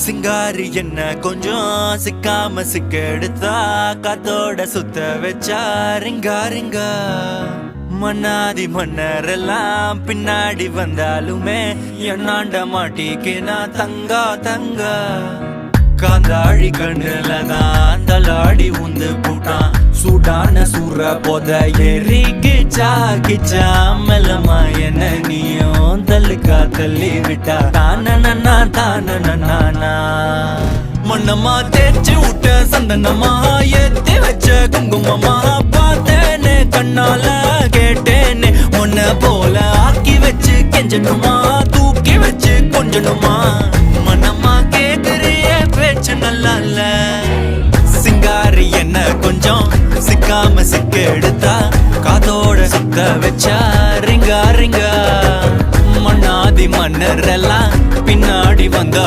சிங்காரி என்ன கொஞ்சம் சிக்காம சிக்க எடுத்தா காத்தோட சுத்த வச்சா ரிங்கா ரிங்கா மன்னாதி மன்னரெல்லாம் பின்னாடி வந்தாலுமே என்னாண்ட மாட்டிக்கு நான் தங்கா தங்கா காந்தாழி கண்ணுலதான் தலாடி உந்து போட்டான் சூடான சூற போத ஏறி கிச்சா கிச்சா மெல்லமா என்ன நீயும் தள்ளுக்கா தள்ளி விட்டா தானனா தானனா மண்ணம்மா தேய்ச்சி விட்ட சந்தனமா ஏத்தி வச்ச குங்குமமா பார்த்தேன்னு கண்ணால கேட்டேன்னு உன்ன போல ஆக்கி வச்சு கெஞ்சணுமா தூக்கி வச்சு கொஞ்சணுமா மண்ணம்மா கேக்குறிய பேச்சு நல்லா இல்ல சிங்காரி என்ன கொஞ்சம் சிக்காம சிக்க எடுத்தா காதோட சுத்த வச்சா ரிங்கா ரிங்கா மண்ணாதி மன்னர் எல்லாம் பின்னாடி வந்தா